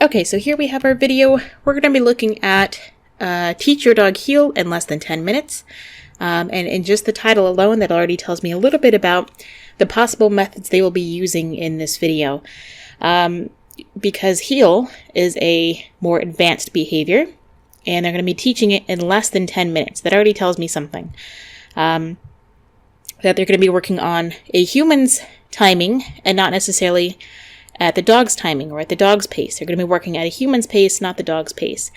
Okay, so here we have our video. We're going to be looking at teach your dog heel in less than 10 minutes. And in just the title alone, that already tells me a little bit about the possible methods they will be using in this video. Because heel is a more advanced behavior, and they're going to be teaching it in less than 10 minutes. That already tells me something. That they're going to be working on a human's timing and not necessarily at the dog's timing or at the dog's pace. They're going to be working at a human's pace, not the dog's pace.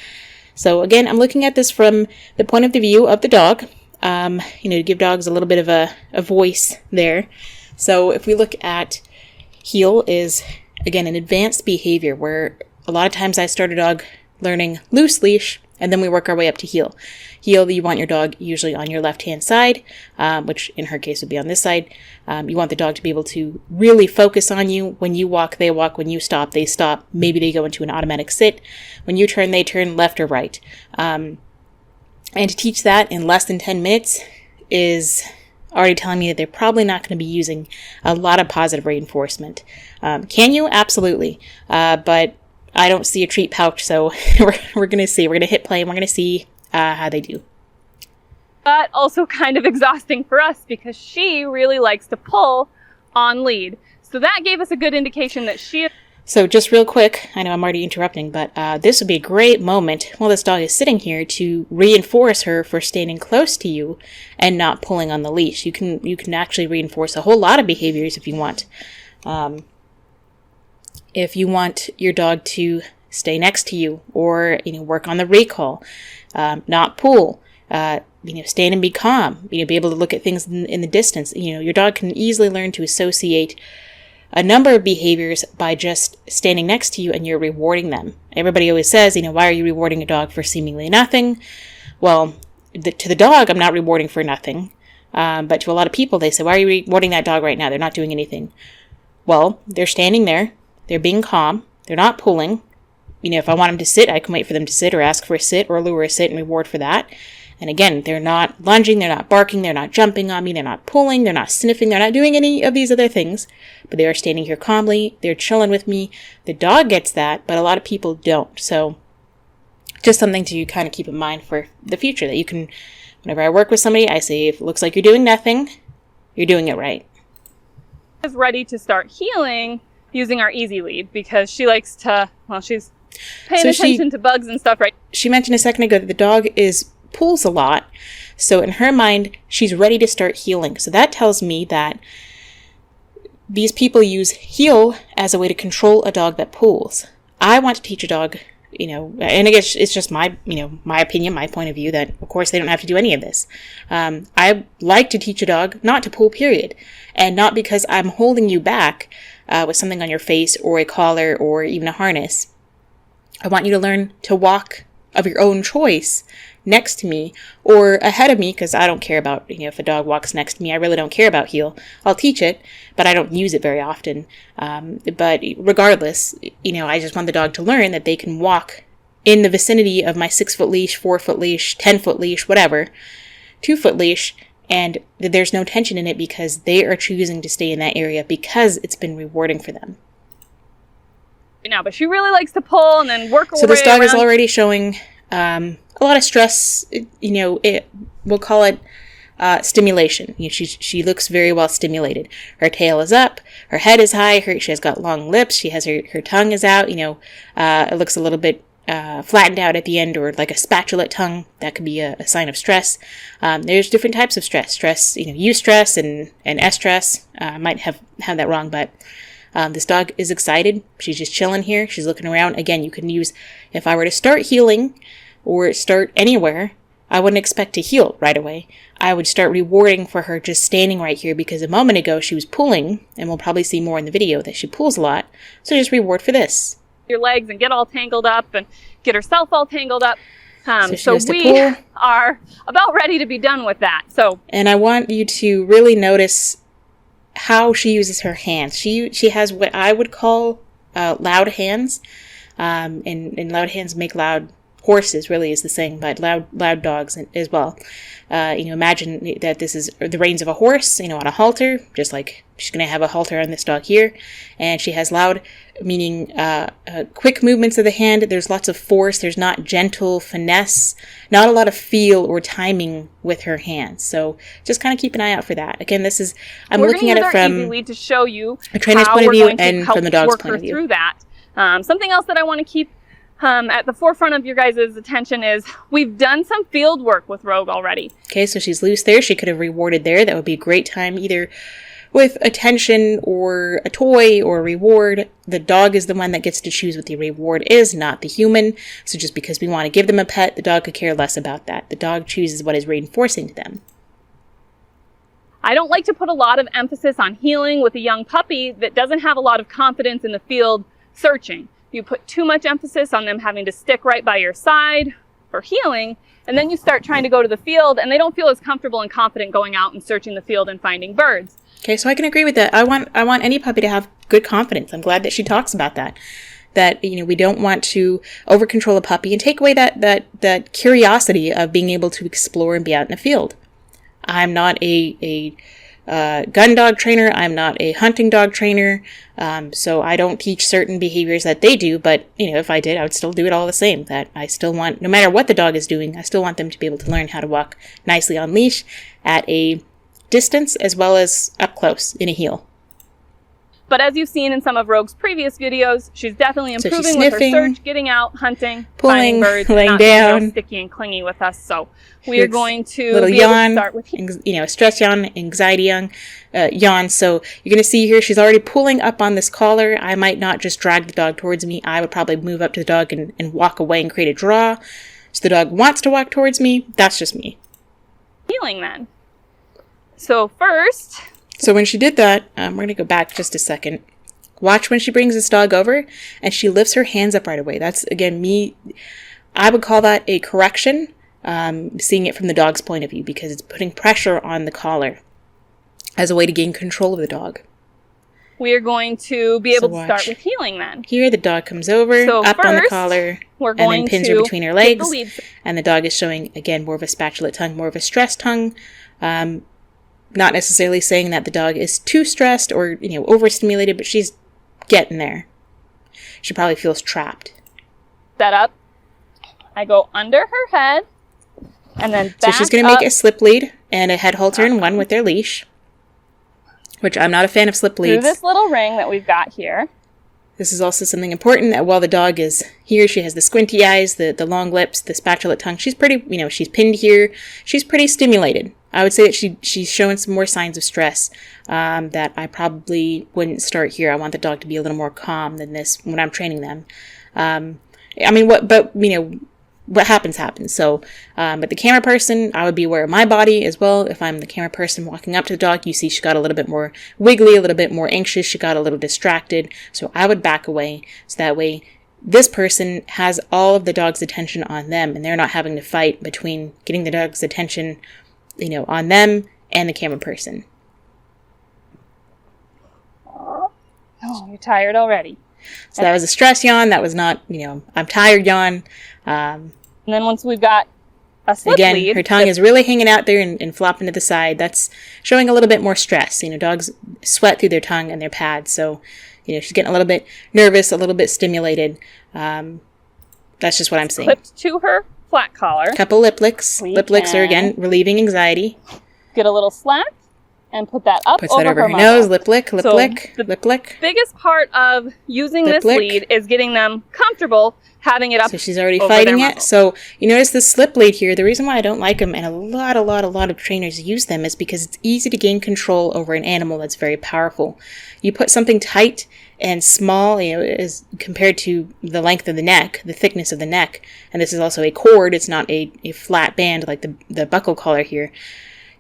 So again, I'm looking at this from the point of the view of the dog, to give dogs a little bit of a voice there. So if we look at heel is, again, an advanced behavior where a lot of times I start a dog learning loose leash, and then we work our way up to heel. Heel, you want your dog usually on your left-hand side, which in her case would be on this side. You want the dog to be able to really focus on you. When you walk, they walk. When you stop, they stop. Maybe they go into an automatic sit. When you turn, they turn left or right. And to teach that in less than 10 minutes is already telling me that they're probably not going to be using a lot of positive reinforcement. Can you? Absolutely. But I don't see a treat pouch, so we're going to see. We're going to hit play, and we're going to see how they do. But also kind of exhausting for us because she really likes to pull on lead. So that gave us a good indication that she... So just real quick, I know I'm already interrupting, but this would be a great moment while this dog is sitting here to reinforce her for standing close to you and not pulling on the leash. You can actually reinforce a whole lot of behaviors if you want. If you want your dog to stay next to you or, work on the recall, not pull, stand and be calm, be able to look at things in the distance. Your dog can easily learn to associate a number of behaviors by just standing next to you and you're rewarding them. Everybody always says, why are you rewarding a dog for seemingly nothing? Well, to the dog, I'm not rewarding for nothing. But to a lot of people, they say, why are you rewarding that dog right now? They're not doing anything. Well, they're standing there. They're being calm. They're not pulling. If I want them to sit, I can wait for them to sit or ask for a sit or lure a sit and reward for that. And again, they're not lunging, they're not barking, they're not jumping on me, they're not pulling, they're not sniffing, they're not doing any of these other things. But they are standing here calmly, they're chilling with me. The dog gets that, but a lot of people don't. So just something to kind of keep in mind for the future, that you can, whenever I work with somebody, I say, if it looks like you're doing nothing, you're doing it right. Is ready to start healing using our easy lead because she likes to, she's paying attention to bugs and stuff, right? She mentioned a second ago that the dog pulls a lot. So in her mind, she's ready to start healing. So that tells me that these people use heel as a way to control a dog that pulls. I want to teach a dog, and I guess it's just my opinion, my point of view, that of course they don't have to do any of this. I like to teach a dog not to pull, period. And not because I'm holding you back with something on your face or a collar or even a harness. I want you to learn to walk of your own choice next to me or ahead of me, because I don't care about, if a dog walks next to me, I really don't care about heel. I'll teach it, but I don't use it very often. But regardless, I just want the dog to learn that they can walk in the vicinity of my 6-foot leash, 4-foot leash, 10-foot leash, whatever, 2-foot leash, and there's no tension in it because they are choosing to stay in that area because it's been rewarding for them. Now, but she really likes to pull and then work away. So this dog is already showing a lot of stress. We'll call it stimulation. She looks very well stimulated. Her tail is up, her head is high, she has got long lips, she has her tongue is out. It looks a little bit flattened out at the end, or like a spatulate tongue. That could be a sign of stress. There's different types of stress. Stress, eustress and estress. I might have that wrong, but this dog is excited. She's just chilling here. She's looking around. Again, you can use, if I were to start healing or start anywhere, I wouldn't expect to heal right away. I would start rewarding for her just standing right here because a moment ago she was pulling, and we'll probably see more in the video that she pulls a lot. So just reward for this. Your legs and get all tangled up and get herself all tangled up. So we are about ready to be done with that. And I want you to really notice how she uses her hands. She has what I would call loud hands, and loud hands make loud horses, really, is the saying, but loud dogs as well. Imagine that this is the reins of a horse, on a halter, just like she's going to have a halter on this dog here. And she has loud, meaning quick movements of the hand. There's lots of force. There's not gentle finesse, not a lot of feel or timing with her hands. So just kind of keep an eye out for that. Again, I'm looking at it from easy lead to show you a trainer's point of view and from the dog's point of view. Through that. Something else that I want to keep at the forefront of your guys' attention is we've done some field work with Rogue already. Okay, so she's loose there. She could have rewarded there. That would be a great time either with attention or a toy or a reward. The dog is the one that gets to choose what the reward is, not the human. So just because we want to give them a pet, the dog could care less about that. The dog chooses what is reinforcing to them. I don't like to put a lot of emphasis on heeling with a young puppy that doesn't have a lot of confidence in the field searching. You put too much emphasis on them having to stick right by your side for heeling, and then you start trying to go to the field, and they don't feel as comfortable and confident going out and searching the field and finding birds. Okay, so I can agree with that. I want any puppy to have good confidence. I'm glad that she talks about that. That, we don't want to over control a puppy and take away that curiosity of being able to explore and be out in the field. I'm not a gun dog trainer. I'm not a hunting dog trainer. So I don't teach certain behaviors that they do, but, if I did, I would still do it all the same. That I still want, no matter what the dog is doing, I still want them to be able to learn how to walk nicely on leash at a distance as well as up close in a heel. But as you've seen in some of Rogue's previous videos, she's definitely improving with her search, getting out, hunting, pulling, finding birds, laying not down, being sticky and clingy with us. So we are going to little be yawn, able to start with stress yawn, anxiety yawn. So you're going to see here she's already pulling up on this collar. I might not just drag the dog towards me. I would probably move up to the dog and walk away and create a draw. So the dog wants to walk towards me. That's just me. Heeling then. So first... So when she did that, we're going to go back just a second. Watch when she brings this dog over and she lifts her hands up right away. That's, again, me. I would call that a correction, seeing it from the dog's point of view, because it's putting pressure on the collar as a way to gain control of the dog. We are going to be able to start with heeling then. Here, the dog comes over, up on the collar, and then pins her between her legs. And the dog is showing, again, more of a spatulate tongue, more of a stressed tongue. Not necessarily saying that the dog is too stressed or, overstimulated, but she's getting there. She probably feels trapped. Set up. I go under her head and then back. So she's going to make a slip lead and a head halter in one with their leash, which I'm not a fan of slip leads. Through this little ring that we've got here. This is also something important that while the dog is here, she has the squinty eyes, the long lips, the spatulate tongue. She's pretty, she's pinned here. She's pretty stimulated. I would say that she's showing some more signs of stress that I probably wouldn't start here. I want the dog to be a little more calm than this when I'm training them. What happens. So, but the camera person, I would be aware of my body as well. If I'm the camera person walking up to the dog, you see she got a little bit more wiggly, a little bit more anxious. She got a little distracted. So I would back away. So that way this person has all of the dog's attention on them and they're not having to fight between getting the dog's attention, on them and the camera person. Oh, you're tired already. So that was a stress yawn. That was not, I'm tired yawn. And then once we've got a slip lead, her tongue is really hanging out there and flopping to the side. That's showing a little bit more stress. Dogs sweat through their tongue and their pads. So, she's getting a little bit nervous, a little bit stimulated. That's just what I'm seeing. Clipped to her flat collar. Couple lip licks. Lip licks are, again, relieving anxiety. Get a little slap and put that up Puts that over her nose. Lip lick, lip lick, lip lick. Biggest part of using this lead is getting them comfortable having it up. So she's already fighting it. So you notice this slip lead here. The reason why I don't like them, and a lot of trainers use them, is because it's easy to gain control over an animal that's very powerful. You put something tight and small, as compared to the length of the neck, the thickness of the neck, and this is also a cord. It's not a flat band like the buckle collar here.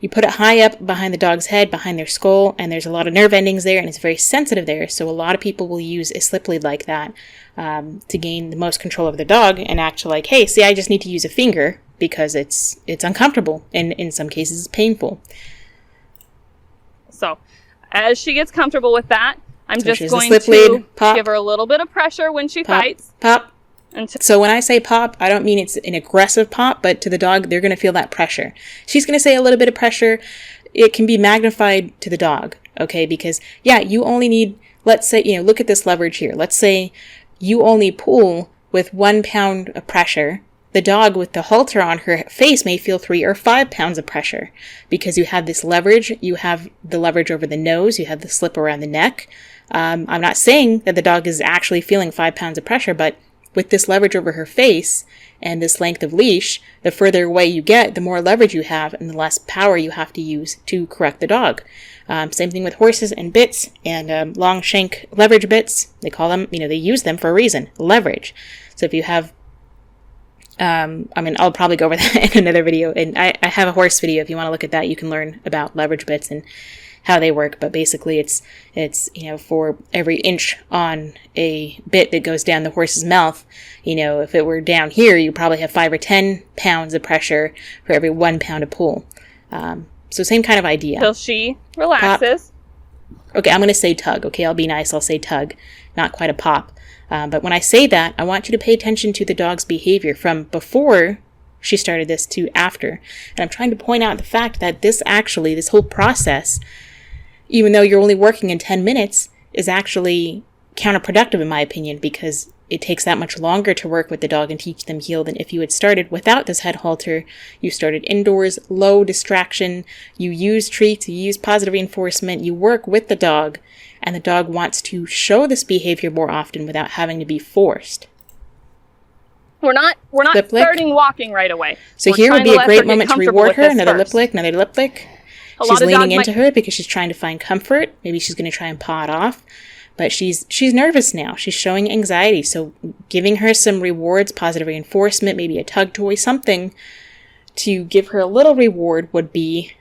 You put it high up behind the dog's head, behind their skull, and there's a lot of nerve endings there, and it's very sensitive there. So a lot of people will use a slip lead like that to gain the most control over the dog and act like, hey, see, I just need to use a finger because it's uncomfortable, and in some cases it's painful. So as she gets comfortable with that, I'm just going to give her a little bit of pressure when she fights. Pop. So when I say pop, I don't mean it's an aggressive pop, but to the dog, they're going to feel that pressure. She's going to say a little bit of pressure. It can be magnified to the dog, okay? Because, yeah, you only need, let's say, look at this leverage here. Let's say you only pull with 1 pound of pressure. The dog with the halter on her face may feel 3 or 5 pounds of pressure because you have this leverage. You have the leverage over the nose. You have the slip around the neck. I'm not saying that the dog is actually feeling 5 pounds of pressure, but with this leverage over her face and this length of leash, the further away you get, the more leverage you have and the less power you have to use to correct the dog. Same thing with horses and bits and long shank leverage bits. They call them, they use them for a reason, leverage. So if you have, I'll probably go over that in another video. And I have a horse video. If you want to look at that, you can learn about leverage bits and how they work. But basically it's for every inch on a bit that goes down the horse's mouth, if it were down here, you probably have 5 or 10 pounds of pressure for every 1 pound of pull. So same kind of idea. Till she relaxes. Pop. Okay, I'm going to say tug. Okay, I'll be nice. I'll say tug. Not quite a pop. But when I say that, I want you to pay attention to the dog's behavior from before she started this to after. And I'm trying to point out the fact that this whole process, even though you're only working in 10 minutes, is actually counterproductive in my opinion, because it takes that much longer to work with the dog and teach them heel than if you had started without this head halter. You started indoors, low distraction, you use treats, you use positive reinforcement, you work with the dog, and the dog wants to show this behavior more often without having to be forced. We're not starting walking right away. So here would be a great moment to reward her. Another lip lick, another lip lick. She's leaning into her because she's trying to find comfort. Maybe she's going to try and paw it off. But she's nervous now. She's showing anxiety. So giving her some rewards, positive reinforcement, maybe a tug toy, something to give her a little reward would be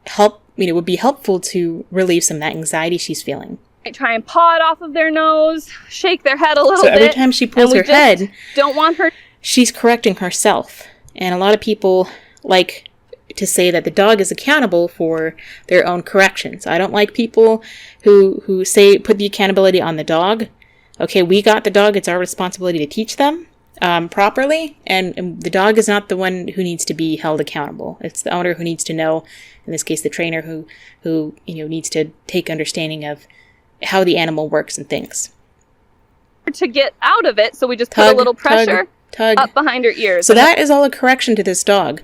helpful to relieve some of that anxiety she's feeling. Try and paw it off of their nose, shake their head a little bit. So every time she pulls her head, don't want her. She's correcting herself. And a lot of people like to say that the dog is accountable for their own corrections. I don't like people who say put the accountability on the dog. Okay, we got the dog. It's our responsibility to teach them properly. And the dog is not the one who needs to be held accountable. It's the owner who needs to know, in this case, the trainer who needs to take understanding of how the animal works and things. To get out of it, so we just put a little pressure up behind her ears. So that is all a correction to this dog.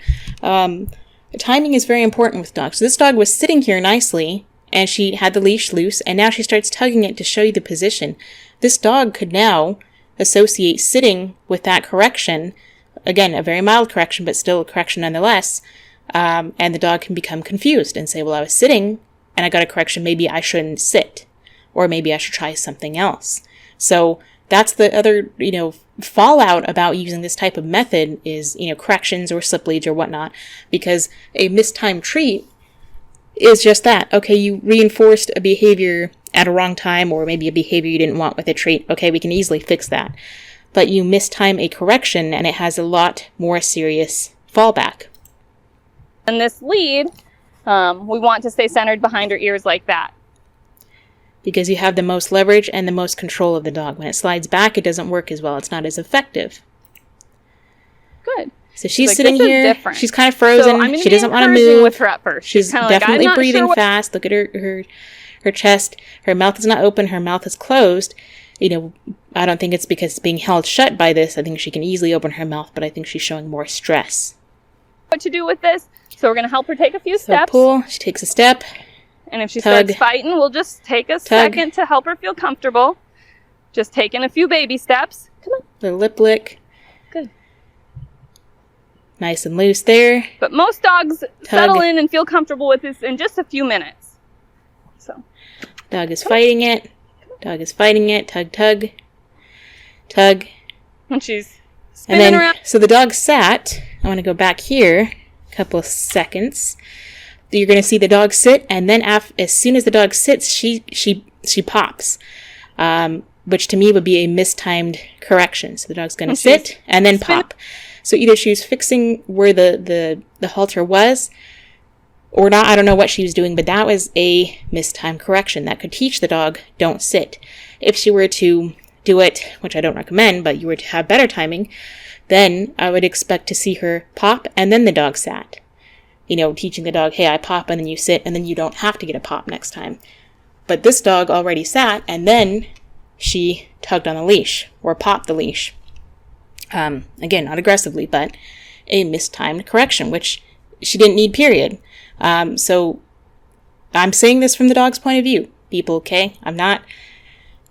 Timing is very important with dogs. So this dog was sitting here nicely, and she had the leash loose, and now she starts tugging it to show you the position. This dog could now associate sitting with that correction. Again, a very mild correction, but still a correction nonetheless. And the dog can become confused and say, well, I was sitting, and I got a correction. Maybe I shouldn't sit. Or maybe I should try something else. So that's the other, fallout about using this type of method is, corrections or slip leads or whatnot, because a mistimed treat is just that. Okay, you reinforced a behavior at a wrong time, or maybe a behavior you didn't want with a treat. Okay, we can easily fix that. But you mistime a correction and it has a lot more serious fallback. And this lead, we want to stay centered behind her ears like that. Because you have the most leverage and the most control of the dog. When it slides back, it doesn't work as well. It's not as effective. Good. So she's sitting here. She's kind of frozen. So she doesn't want to move. With her at first. She's definitely breathing fast. Look at her chest. Her mouth is not open. Her mouth is closed. I don't think it's because it's being held shut by this. I think she can easily open her mouth, but I think she's showing more stress. What to do with this? So we're going to help her take a few steps. Pull. She takes a step. And if she starts fighting, we'll just take a second to help her feel comfortable. Just taking a few baby steps. Come on. Little lip lick. Good. Nice and loose there. But most dogs settle in and feel comfortable with this in just a few minutes. So. Dog is fighting it. Dog is fighting it. Tug, tug. Tug. And she's spinning around. So the dog sat. I want to go back here a couple of seconds. You're going to see the dog sit, and then as soon as the dog sits, she pops, which to me would be a mistimed correction. So the dog's going to sit and then pop. So either she was fixing where the halter was or not. I don't know what she was doing, but that was a mistimed correction. That could teach the dog, don't sit. If she were to do it, which I don't recommend, but you were to have better timing, then I would expect to see her pop and then the dog sat. You know, teaching the dog, hey, I pop and then you sit and then you don't have to get a pop next time. But this dog already sat and then she tugged on the leash or popped the leash. Again, not aggressively, but a mistimed correction, which she didn't need, period. So I'm saying this from the dog's point of view, people, okay? I'm not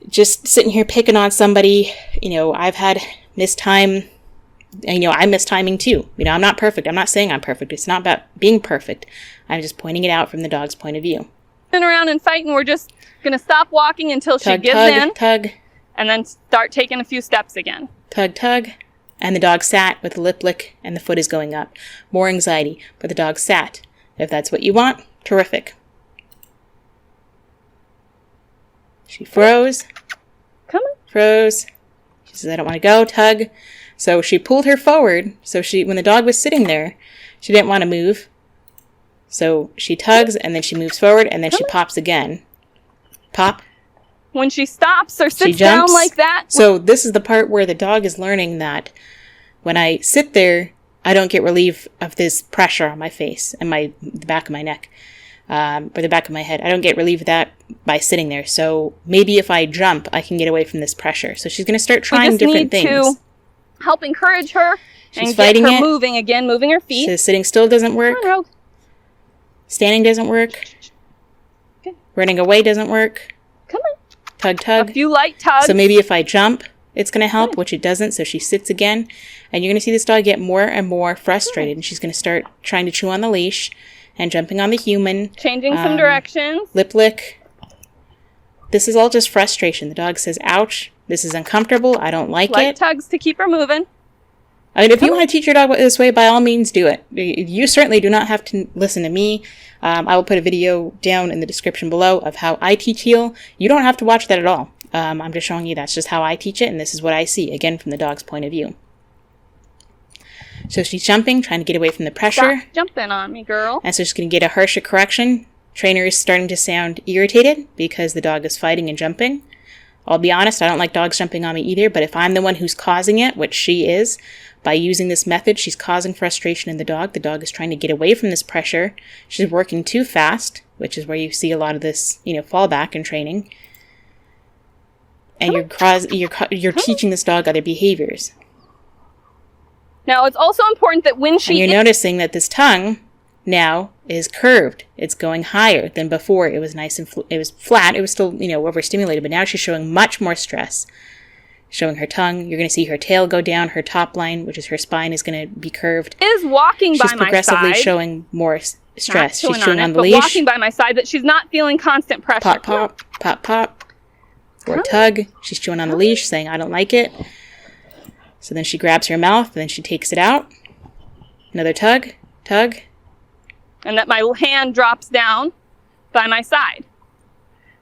just sitting here picking on somebody. You know, I've had mistime. And, you know, I'm mistiming too. You know, I'm not perfect. I'm not saying I'm perfect. It's not about being perfect. I'm just pointing it out from the dog's point of view. Around and fighting, we're just going to stop walking until she gives in. Tug. And then start taking a few steps again. Tug, tug. And the dog sat with the lip lick and the foot is going up. More anxiety, but the dog sat. If that's what you want, terrific. She froze. Come on. Froze. She says, I don't want to go. Tug. So she pulled her forward. So when the dog was sitting there, she didn't want to move. So she tugs and then she moves forward and then she pops again. Pop. When she stops or sits down like that. So this is the part where the dog is learning that when I sit there, I don't get relief of this pressure on my face and the back of my neck, or the back of my head. I don't get relief of that by sitting there. So maybe if I jump, I can get away from this pressure. So she's going to start trying different things. To help encourage her She's and fighting get her it. moving her feet. So sitting still doesn't work. On, Standing doesn't work. Okay. Running away doesn't work. Come on. Tug, tug. A few light tugs. So maybe if I jump, it's going to help, which it doesn't. So she sits again. And you're going to see this dog get more and more frustrated. And she's going to start trying to chew on the leash and jumping on the human. Changing some directions. Lip lick. This is all just frustration. The dog says, ouch, this is uncomfortable. I don't like Light it. tugs to keep her moving. I mean, if you want to teach your dog this way, by all means do it. You certainly do not have to listen to me. I will put a video down in the description below of how I teach heel. You don't have to watch that at all. I'm just showing you that's just how I teach it, and this is what I see, again, from the dog's point of view. So she's jumping, trying to get away from the pressure. Stop jumping on me, girl. And so she's going to get a harsher correction. Trainer is starting to sound irritated because the dog is fighting and jumping. I'll be honest, I don't like dogs jumping on me either, but if I'm the one who's causing it, which she is, by using this method, she's causing frustration in the dog. The dog is trying to get away from this pressure. She's working too fast, which is where you see a lot of this, fallback in training. And you're teaching this dog other behaviors. Now, it's also important that when she... And you're noticing that this tongue now is curved. It's going higher than before. It was nice and it was flat. It was still, overstimulated, but now she's showing much more stress. Showing her tongue. You're going to see her tail go down. Her top line, which is her spine, is going to be curved. Is walking by my side. She's progressively showing more stress. She's chewing on the but leash. Walking by my side, that she's not feeling constant pressure. Pop, pop, pop, pop. Or tug. She's chewing on the leash, saying, I don't like it. So then she grabs her mouth, and then she takes it out. Another tug, tug. And that my hand drops down by my side.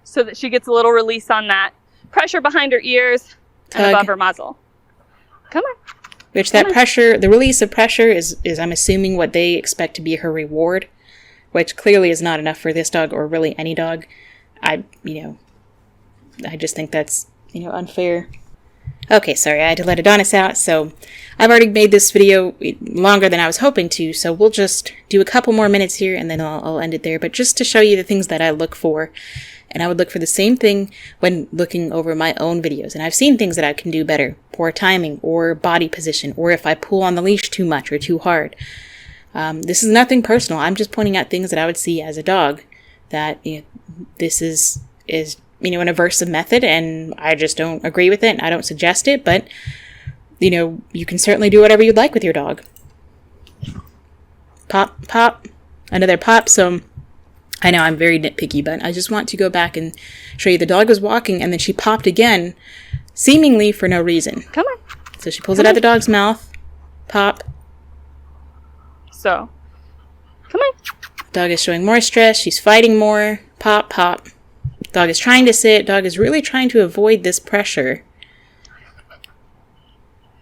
So that she gets a little release on that pressure behind her ears and above her muzzle. Come on. Which that pressure, the release of pressure is I'm assuming what they expect to be her reward, which clearly is not enough for this dog or really any dog. I just think that's, unfair. Okay, sorry, I had to let Adonis out, so I've already made this video longer than I was hoping to, so we'll just do a couple more minutes here and then I'll end it there, but just to show you the things that I look for. And I would look for the same thing when looking over my own videos. And I've seen things that I can do better. Poor timing, or body position, or if I pull on the leash too much or too hard. This is nothing personal. I'm just pointing out things that I would see as a dog. That this is an aversive method, and I just don't agree with it, and I don't suggest it. But, you can certainly do whatever you'd like with your dog. Pop, pop. Another pop, so... I know I'm very nitpicky, but I just want to go back and show you the dog was walking and then she popped again, seemingly for no reason. Come on. So she pulls it out of the dog's mouth. Pop. So, come on. Dog is showing more stress. She's fighting more. Pop, pop. Dog is trying to sit. Dog is really trying to avoid this pressure.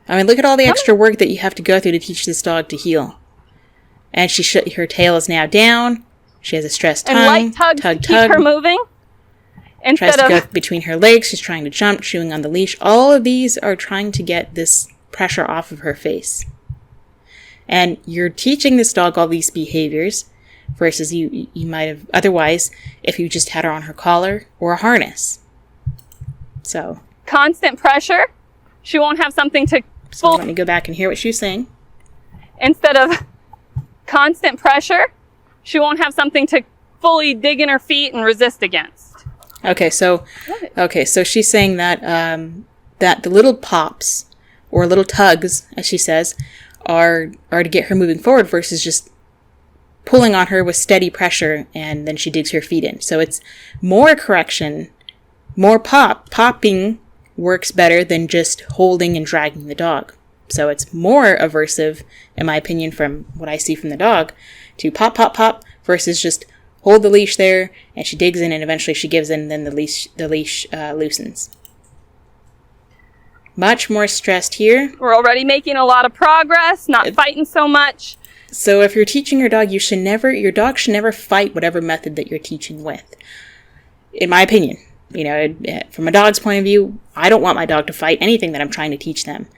I mean, look at all the extra work that you have to go through to teach this dog to heel. And her tail is now down. She has a stressed tongue. And light tugs to keep her moving. Tries to go between her legs. She's trying to jump, chewing on the leash. All of these are trying to get this pressure off of her face. And you're teaching this dog all these behaviors versus you might have otherwise if you just had her on her collar or a harness. So constant pressure. She won't have something to So let me go back and hear what she's saying. Instead of constant pressure, she won't have something to fully dig in her feet and resist against. Okay, so she's saying that that the little pops or little tugs, as she says, are to get her moving forward versus just pulling on her with steady pressure and then she digs her feet in. So it's more correction, more popping works better than just holding and dragging the dog. So it's more aversive, in my opinion, from what I see from the dog, to pop, pop, pop versus just hold the leash there, and she digs in, and eventually she gives in, and then the leash loosens. Much more stressed here. We're already making a lot of progress, not fighting so much. So if you're teaching your dog, your dog should never fight whatever method that you're teaching with. In my opinion, from a dog's point of view, I don't want my dog to fight anything that I'm trying to teach them.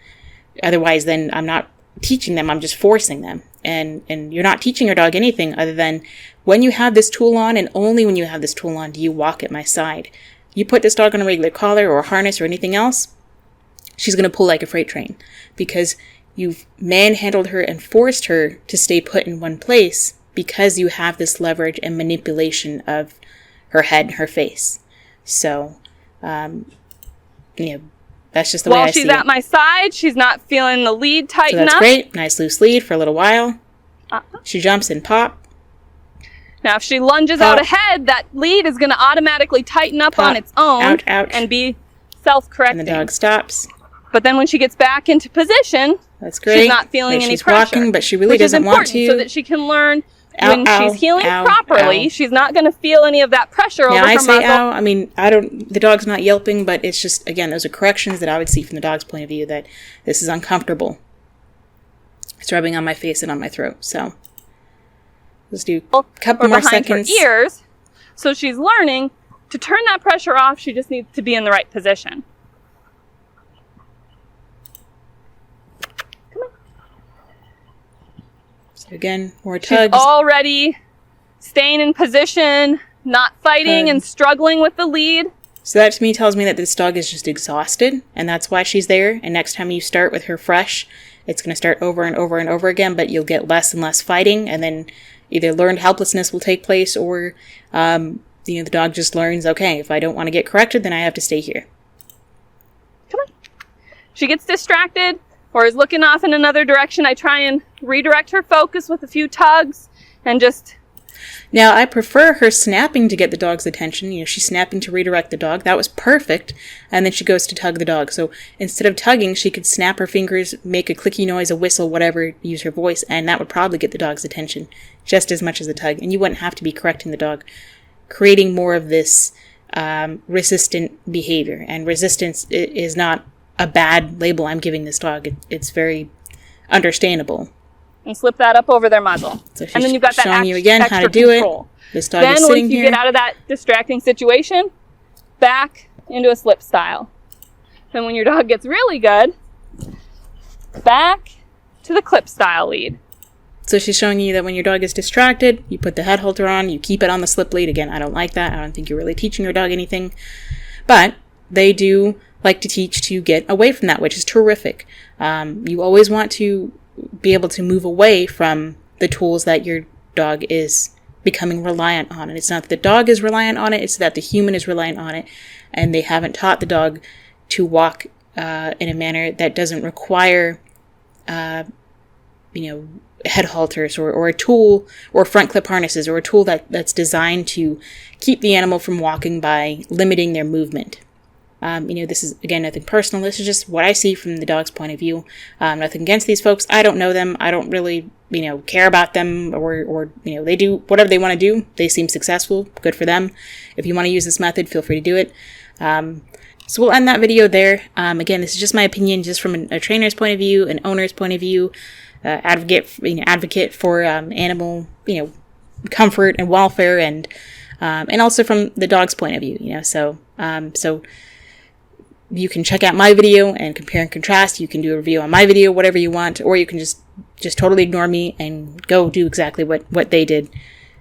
Otherwise, then I'm not teaching them, I'm just forcing them. And you're not teaching your dog anything other than when you have this tool on, and only when you have this tool on do you walk at my side. You put this dog on a regular collar or a harness or anything else, she's going to pull like a freight train because you've manhandled her and forced her to stay put in one place because you have this leverage and manipulation of her head and her face. So, that's just the way I see it. While she's at my side, she's not feeling the lead tighten up. So that's great. Nice loose lead for a little while. She jumps and pop. Now, if she lunges out ahead, that lead is going to automatically tighten up on its own and be self-correcting. And the dog stops. But then when she gets back into position, that's great. She's not feeling any pressure. She's walking, but she really doesn't want to. So that she can learn when she's healing properly, she's not going to feel any of that pressure over her muzzle. Now, I say ow. I mean, the dog's not yelping, but it's just, again, those are corrections that I would see from the dog's point of view that this is uncomfortable. It's rubbing on my face and on my throat. So let's do a couple more seconds. Her ears. So she's learning to turn that pressure off. She just needs to be in the right position. Come on. So again, more tugs. She's already staying in position, not fighting and struggling with the lead. So that to me tells me that this dog is just exhausted, and that's why she's there. And next time you start with her fresh, it's going to start over and over and over again, but you'll get less and less fighting, and then either learned helplessness will take place, or the dog just learns, okay, if I don't want to get corrected, then I have to stay here. Come on. She gets distracted or is looking off in another direction. I try and redirect her focus with a few tugs and just... Now, I prefer her snapping to get the dog's attention. She's snapping to redirect the dog. That was perfect. And then she goes to tug the dog. So instead of tugging, she could snap her fingers, make a clicky noise, a whistle, whatever, use her voice, and that would probably get the dog's attention just as much as the tug. And you wouldn't have to be correcting the dog, creating more of this resistant behavior. And resistance is not a bad label I'm giving this dog. It's very understandable. And slip that up over their muzzle. So and then you've got that showing you again how to do control. It. This dog is sitting here. Then once you get out of that distracting situation, back into a slip style. Then when your dog gets really good, back to the clip style lead. So she's showing you that when your dog is distracted, you put the head halter on, you keep it on the slip lead. Again, I don't like that. I don't think you're really teaching your dog anything. But they do like to teach to get away from that, which is terrific. You always want to be able to move away from the tools that your dog is becoming reliant on. And it's not that the dog is reliant on it, it's that the human is reliant on it, and they haven't taught the dog to walk in a manner that doesn't require head halters or a tool or front clip harnesses or a tool that's designed to keep the animal from walking by limiting their movement. This is, again, nothing personal. This is just what I see from the dog's point of view. Nothing against these folks. I don't know them. I don't really, care about them or they do whatever they want to do. They seem successful. Good for them. If you want to use this method, feel free to do it. So we'll end that video there. Again, this is just my opinion, just from a trainer's point of view, an owner's point of view, advocate for animal, comfort and welfare, and and also from the dog's point of view, so you can check out my video and compare and contrast. You can do a review on my video, whatever you want, or you can just totally ignore me and go do exactly what they did.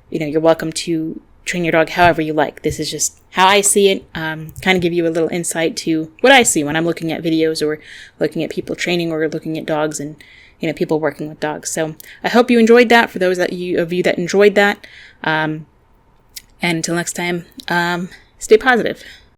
You're welcome to train your dog however you like. This is just how I see it. Kind of give you a little insight to what I see when I'm looking at videos or looking at people training or looking at dogs and people working with dogs. So I hope you enjoyed that. For those of you that enjoyed that, and until next time, stay positive.